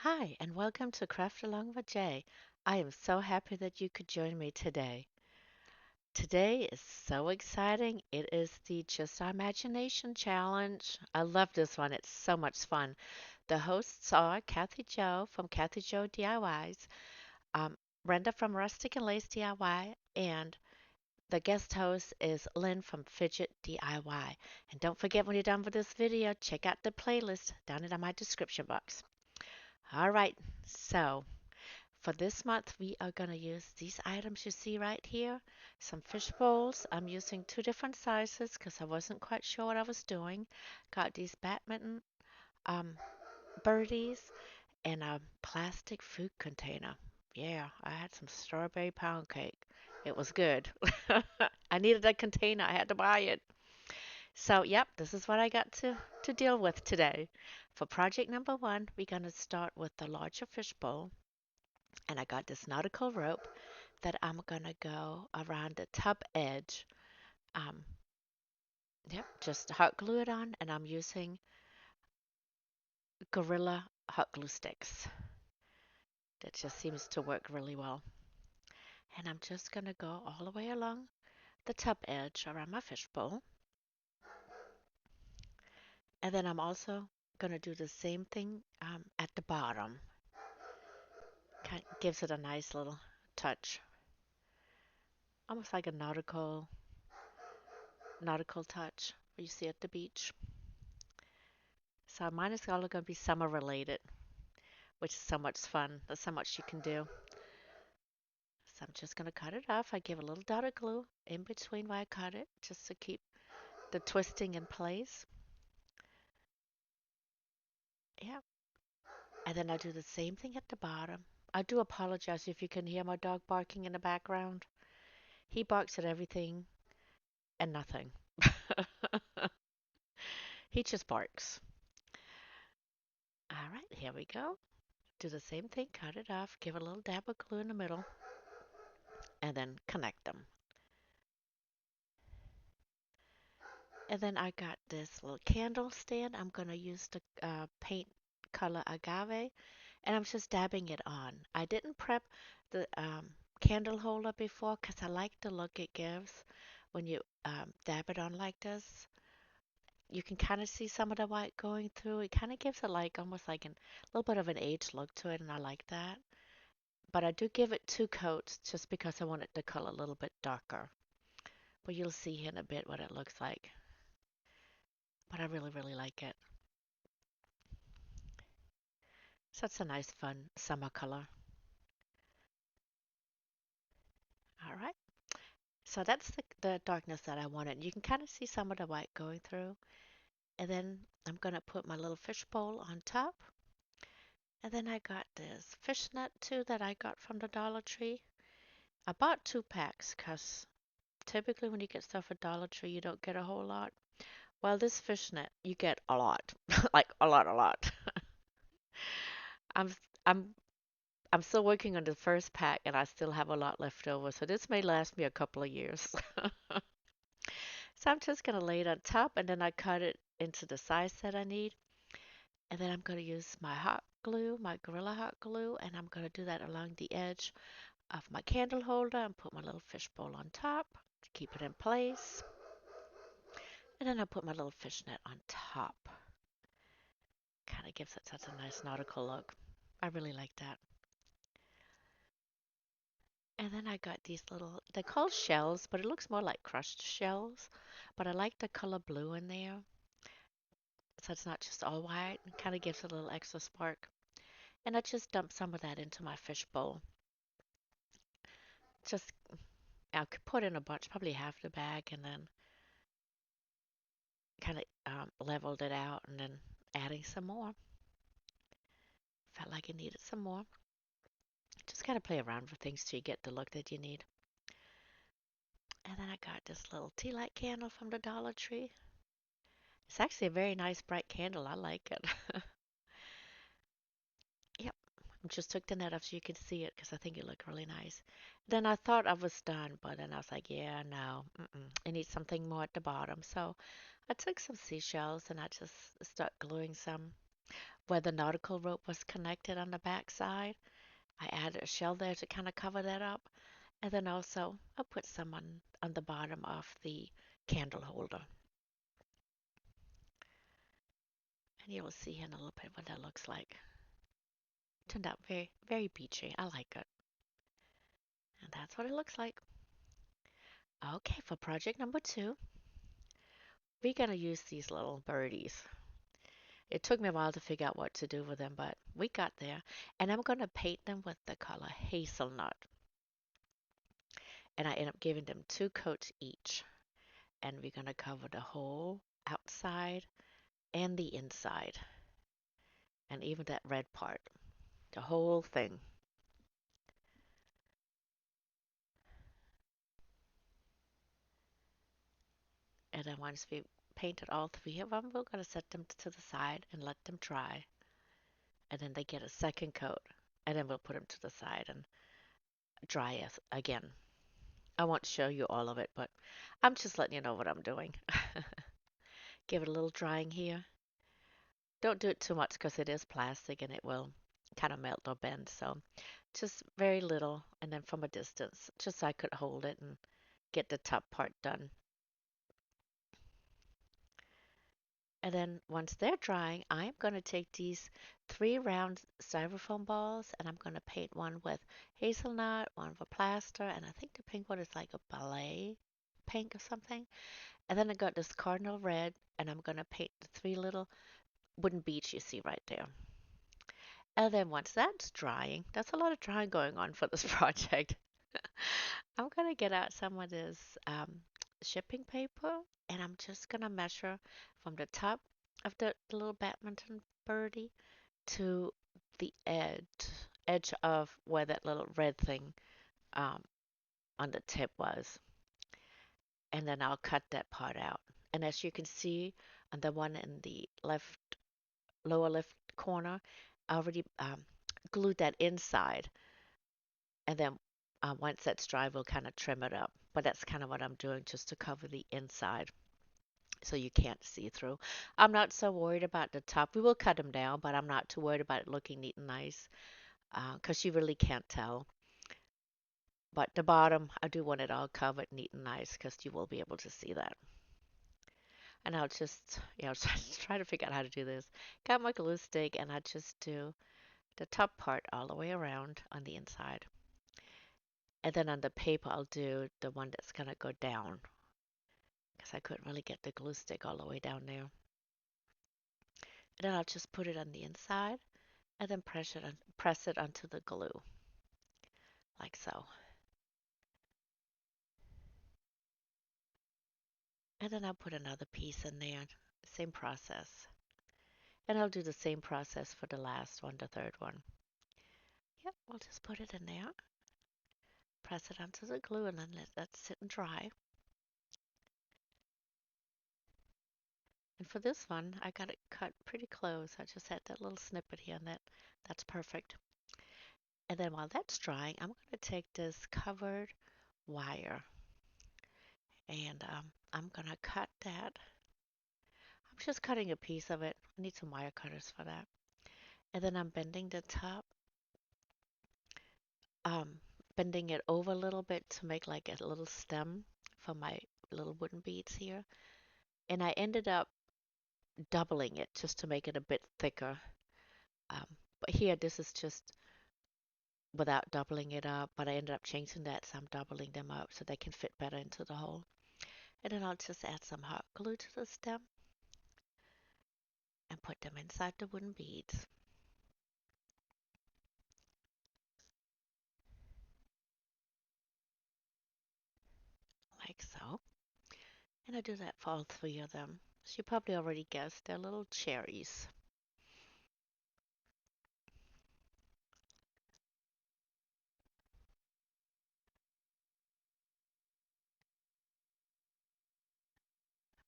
Hi, and welcome to Craft Along with Jay. I am so happy that you could join me today. Today is so exciting. It is the Just Our Imagination Challenge. I love this one. It's so much fun. The hosts are Kathy Joe from Kathy Joe DIYs, um, Brenda from Rustic and Lace DIY, and the guest host is Lynn from Fidget DIY. And don't forget when you're done with this video, check out the playlist down in my description box. All right, so for this month, we are going to use these items you see right here. Some fish bowls. I'm using two different sizes because I wasn't quite sure what I was doing. Got these badminton um, birdies and a plastic food container. Yeah, I had some strawberry pound cake. It was good. I needed a container. I had to buy it. So, yep, this is what I got to deal with today. For project number one, we're going to start with the larger fish bowl. And I got this nautical rope that I'm gonna go around the tub edge. Um, yep, just hot glue it on, and I'm using Gorilla hot glue sticks. That just seems to work really well. And I'm just gonna go all the way along the tub edge around my fishbowl. And then I'm also gonna do the same thing at the bottom. Kind of gives it a nice little touch, almost like a nautical touch you see at the beach. So mine is all going to be summer related, which is so much fun. There's so much you can do. So I'm just going to cut it off. I give a little dot of glue in between where I cut it, just to keep the twisting in place. Yeah. And then I do the same thing at the bottom. I do apologize if you can hear my dog barking in the background. He barks at everything and nothing. He just barks. All right, here we go. Do the same thing, cut it off, give a little dab of glue in the middle, and then connect them. And then I got this little candle stand. I'm going to use the paint color agave, and I'm just dabbing it on. I didn't prep the candle holder before because I like the look it gives when you dab it on like this. You can kind of see some of the white going through. It kind of gives it like almost like a little bit of an aged look to it, and I like that. But I do give it two coats just because I want it to color a little bit darker. But you'll see here in a bit what it looks like. But I really, really like it. Such a nice, fun summer color. All right. So that's the darkness that I wanted. You can kind of see some of the white going through. And then I'm going to put my little fish bowl on top. And then I got this fishnet too that I got from the Dollar Tree. I bought two packs because typically when you get stuff at Dollar Tree, you don't get a whole lot. Well, this fishnet, you get a lot. Like a lot, a lot. I'm I'm I'm still working on the first pack and I still have a lot left over. So this may last me a couple of years. So I'm just going to lay it on top and then I cut it into the size that I need. And then I'm going to use my hot glue, my Gorilla hot glue, and I'm going to do that along the edge of my candle holder and put my little fish bowl on top to keep it in place. And then I put my little fishnet on top. Kind of gives it such a nice nautical look. I really like that. And then I got these little, they're called shells, but it looks more like crushed shells. But I like the color blue in there. So it's not just all white. It kind of gives it a little extra spark. And I just dumped some of that into my fish bowl. Just, I could put in a bunch, probably half the bag, and then kind of leveled it out and then adding some more. Felt like it needed some more. Just kind of play around with things till you get the look that you need. And then I got this little tea light candle from the Dollar Tree. It's actually a very nice bright candle. I like it. Yep. I just took the net off so you could see it because I think it looked really nice. Then I thought I was done, but then I was like, yeah, no, I need something more at the bottom. So I took some seashells and I just start gluing some. where the nautical rope was connected on the back side. I added a shell there to kind of cover that up. And then also I'll put some on the bottom of the candle holder. And you'll see in a little bit what that looks like. Turned out very, very beachy. I like it. And that's what it looks like. Okay, for project number 2, we're going to use these little birdies. It took me a while to figure out what to do with them, but we got there. And I'm going to paint them with the color hazelnut. And I end up giving them 2 coats each. And we're going to cover the whole outside and the inside. And even that red part. The whole thing. And then once we painted all 3 of them, we're going to set them to the side and let them dry. And then they get a second coat. And then we'll put them to the side and dry again. I won't show you all of it, but I'm just letting you know what I'm doing. Give it a little drying here. Don't do it too much because it is plastic and it will kind of melt or bend. So just very little and then from a distance, just so I could hold it and get the top part done. And then once they're drying, I'm going to take these 3 round styrofoam balls and I'm going to paint one with hazelnut, one with plaster, and I think the pink one is like a ballet pink or something. And then I got this cardinal red and I'm going to paint the 3 little wooden beads you see right there. And then once that's drying, that's a lot of drying going on for this project. I'm going to get out some of this shipping paper and I'm just going to measure from the top of the little badminton birdie to the edge of where that little red thing um, on the tip was. And then I'll cut that part out. And as you can see on the one in the lower left corner, I already glued that inside. And then once that's dry, we'll kind of trim it up. But that's kind of what I'm doing just to cover the inside so you can't see through. I'm not so worried about the top. We will cut them down, but I'm not too worried about it looking neat and nice because you really can't tell. But the bottom, I do want it all covered neat and nice because you will be able to see that. And I'll just, try to figure out how to do this. Got my glue stick and I just do the top part all the way around on the inside. And then on the paper, I'll do the one that's going to go down because I couldn't really get the glue stick all the way down there. And then I'll just put it on the inside and then press it onto the glue like so. And then I'll put another piece in there, same process. And I'll do the same process for the last one, the third one. Yep, we'll just put it in there, press it onto the glue, and then let that sit and dry. And for this one, I got it cut pretty close. I just had that little snippet here, and that's perfect. And then while that's drying, I'm going to take this covered wire and I'm going to cut that. I'm just cutting a piece of it. I need some wire cutters for that. And then I'm bending the top, um, bending it over a little bit to make like a little stem for my little wooden beads here. And I ended up doubling it just to make it a bit thicker. But here, this is just without doubling it up, but I ended up changing that, so I'm doubling them up so they can fit better into the hole. And then I'll just add some hot glue to the stem and put them inside the wooden beads, like so. And I do that for all 3 of them. So you probably already guessed, they're little cherries.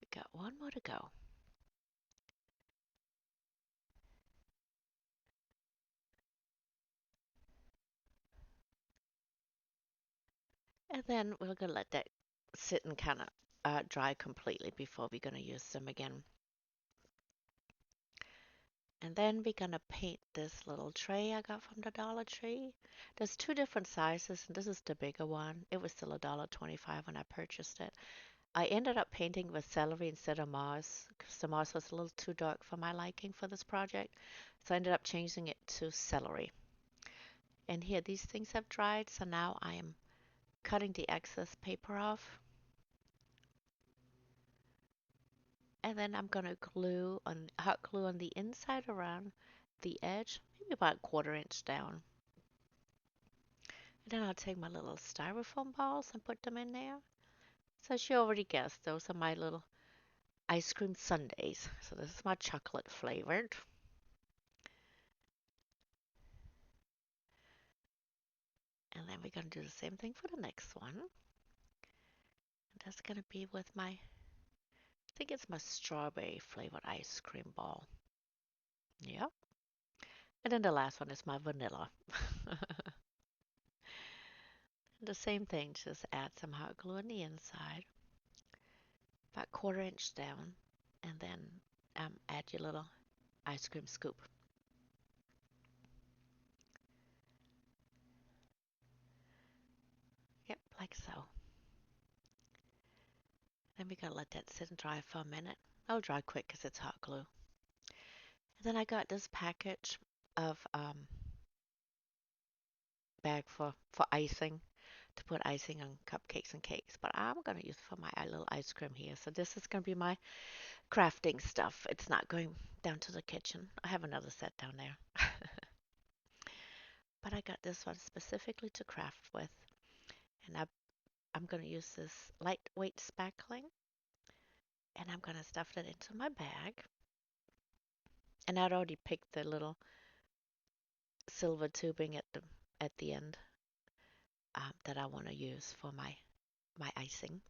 We got one more to go. And then we're going to let that sit and kind of dry completely before we're going to use them again. And then we're gonna paint this little tray I got from the Dollar Tree. There's two different sizes, and this is the bigger one. It was still $1.25 when I purchased it. I ended up painting with celery instead of moss because the moss was a little too dark for my liking for this project. So I ended up changing it to celery. And here, these things have dried, so now I am cutting the excess paper off. And then I'm gonna glue on hot glue on the inside around the edge, maybe about a quarter inch down. And then I'll take my little styrofoam balls and put them in there. So she already guessed, those are my little ice cream sundaes. So this is my chocolate flavored. And then we're gonna do the same thing for the next one. And that's gonna be with my, I think it's my strawberry flavored ice cream ball. Yep. And then the last one is my vanilla. The same thing, just add some hot glue on the inside, about quarter inch down, and then add your little ice cream scoop. Yep, like so. Then we gotta let that sit and dry for a minute. It'll dry quick because it's hot glue. And then I got this package of bag for icing, to put icing on cupcakes and cakes. But I'm gonna use it for my little ice cream here. So this is gonna be my crafting stuff. It's not going down to the kitchen. I have another set down there. But I got this one specifically to craft with. And I'm gonna use this lightweight spackling, and I'm gonna stuff it into my bag. And I'd already picked the little silver tubing at the end that I want to use for my icing.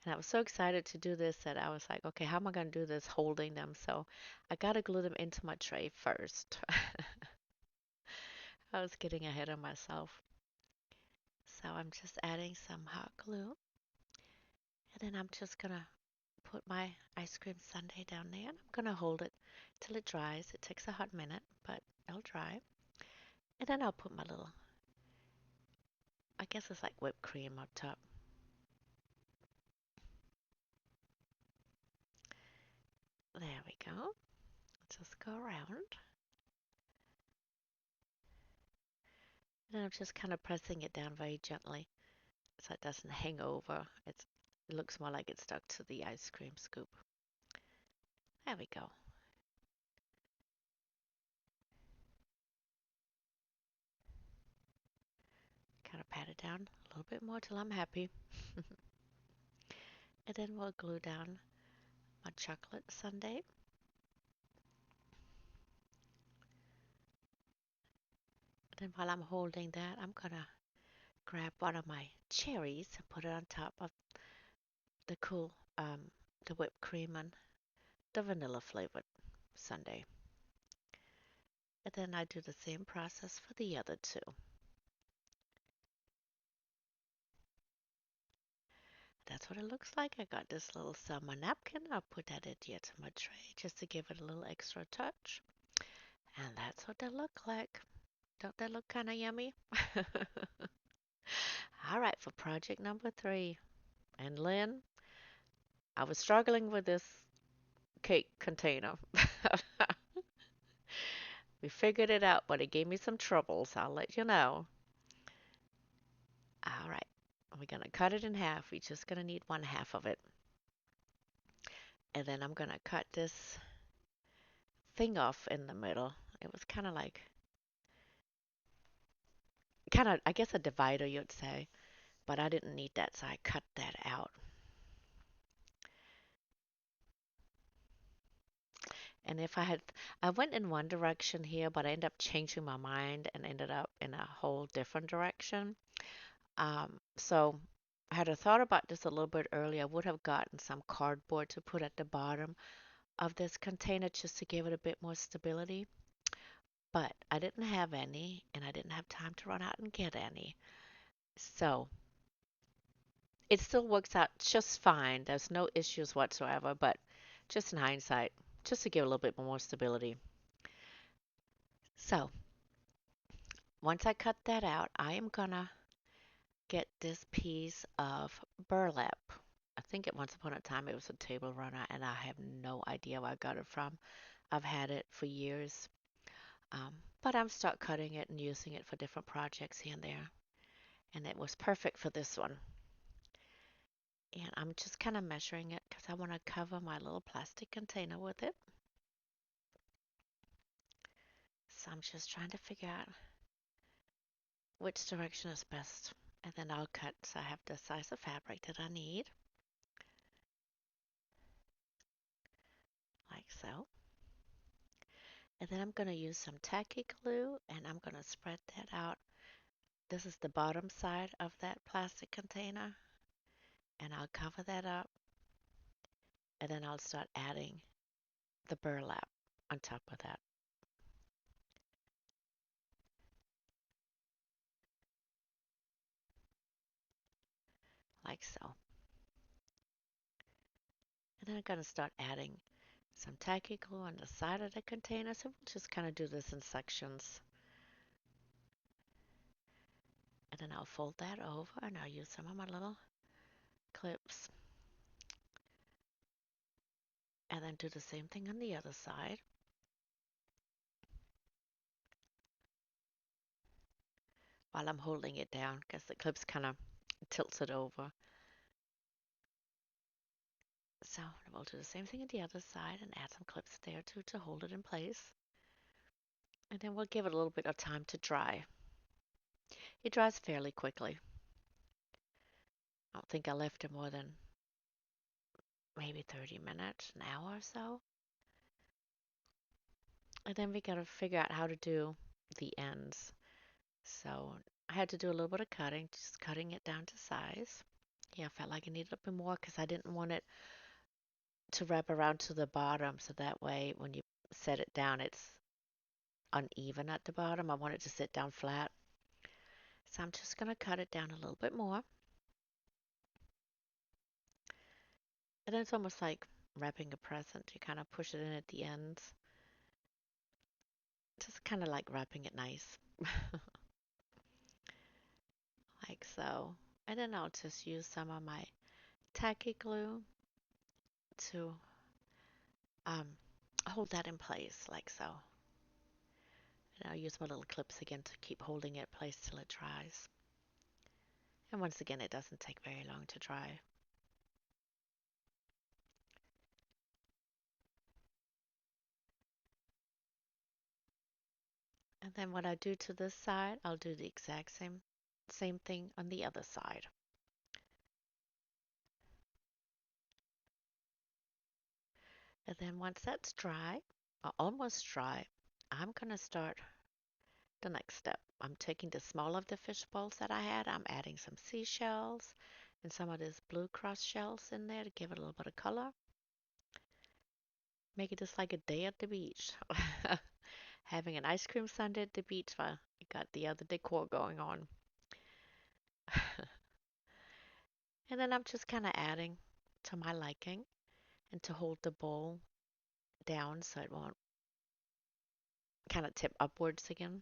And I was so excited to do this that I was like, okay, how am I going to do this holding them? So I got to glue them into my tray first. I was getting ahead of myself. So I'm just adding some hot glue. And then I'm just going to put my ice cream sundae down there. And I'm going to hold it till it dries. It takes a hot minute, but it'll dry. And then I'll put my little, I guess it's like whipped cream on top. There we go. Just go around. And then I'm just kind of pressing it down very gently so it doesn't hang over. It looks more like it's stuck to the ice cream scoop. There we go. Kind of pat it down a little bit more till I'm happy. And then we'll glue down my chocolate sundae. And then while I'm holding that, I'm gonna grab one of my cherries and put it on top of the cool, the whipped cream and the vanilla flavored sundae. And then I do the same process for the other two. That's what it looks like. I got this little summer napkin. I'll put that at the edge of my tray just to give it a little extra touch. And that's what they look like. Don't they look kind of yummy? All right, for project number 3. And Lynn, I was struggling with this cake container. We figured it out, but it gave me some troubles. I'll let you know. All right, we're going to cut it in half. We're just going to need one half of it. And then I'm going to cut this thing off in the middle. It was kind of like, I guess a divider, you'd say. But I didn't need that, so I cut that out. And if I went in one direction here, but I ended up changing my mind and ended up in a whole different direction. So had I thought about this a little bit earlier, I would have gotten some cardboard to put at the bottom of this container just to give it a bit more stability. But I didn't have any, and I didn't have time to run out and get any. So it still works out just fine. There's no issues whatsoever, but just in hindsight, just to give a little bit more stability. So once I cut that out, I am gonna get this piece of burlap. I think at once upon a time it was a table runner, and I have no idea where I got it from. I've had it for years, but I'm stuck cutting it and using it for different projects here and there. And it was perfect for this one. And I'm just kind of measuring it because I want to cover my little plastic container with it. So I'm just trying to figure out which direction is best. And then I'll cut so I have the size of fabric that I need, like so. And then I'm going to use some tacky glue and I'm going to spread that out. This is the bottom side of that plastic container. And I'll cover that up. And then I'll start adding the burlap on top of that, like so. And then I'm going to start adding some tacky glue on the side of the container. So we'll just kind of do this in sections. And then I'll fold that over and I'll use some of my little clips. And then do the same thing on the other side. While I'm holding it down because the clips kind of tilts it over. So we'll do the same thing on the other side and add some clips there too to hold it in place. And then we'll give it a little bit of time to dry. It dries fairly quickly. I don't think I left it more than maybe 30 minutes, an hour or so. And then we gotta figure out how to do the ends. So I had to do a little bit of cutting, just cutting it down to size. Yeah, I felt like I needed a bit more because I didn't want it to wrap around to the bottom. So that way, when you set it down, it's uneven at the bottom. I want it to sit down flat. So I'm just gonna cut it down a little bit more. And then it's almost like wrapping a present. You kind of push it in at the ends. Just kind of like wrapping it nice. Like so. And then I'll just use some of my tacky glue to um, hold that in place like so. And I'll use my little clips again to keep holding it in place till it dries. And once again, it doesn't take very long to dry. And then what I do to this side, I'll do the exact same thing on the other side. And then once that's dry, or almost dry, I'm gonna start the next step. I'm taking the small of the fish bowls that I had. I'm adding some seashells and some of these blue cross shells in there to give it a little bit of color. Make it just like a day at the beach. Having an ice cream sundae at the beach while you got the other decor going on. And then I'm just kind of adding to my liking and to hold the bowl down so it won't kind of tip upwards again.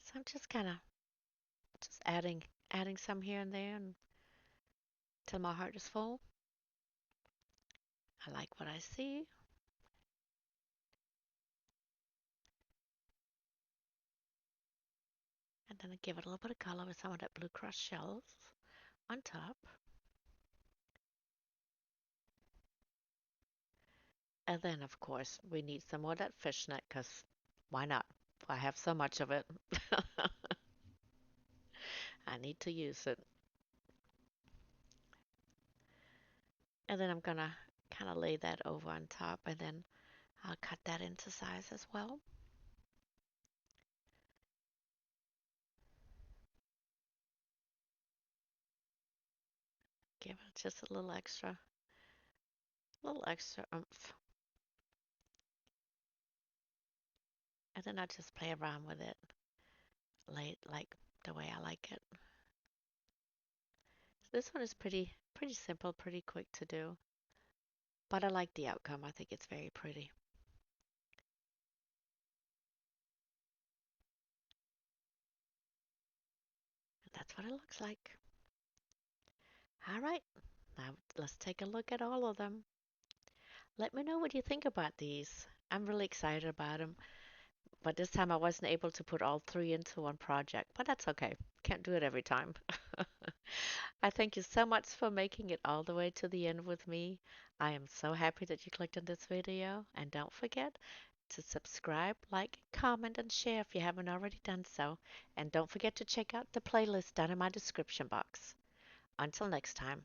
So I'm just kind of just adding some here and there until my heart is full. I like what I see. And then I give it a little bit of color with some of that blue cross shells on top. And then, of course, we need some more of that fishnet because why not? I have so much of it. I need to use it. And then I'm going to kind of lay that over on top and then I'll cut that into size as well. Give it just a little extra oomph. And then I just play around with it, like the way I like it. This one is pretty Pretty simple, pretty quick to do. But I like the outcome. I think it's very pretty. That's what it looks like. All right, now let's take a look at all of them. Let me know what you think about these. I'm really excited about them. But this time I wasn't able to put all three into one project, but that's okay. Can't do it every time. I thank you so much for making it all the way to the end with me. I am so happy that you clicked on this video, and don't forget to subscribe, like, comment, and share if you haven't already done so. And don't forget to check out the playlist down in my description box. Until next time.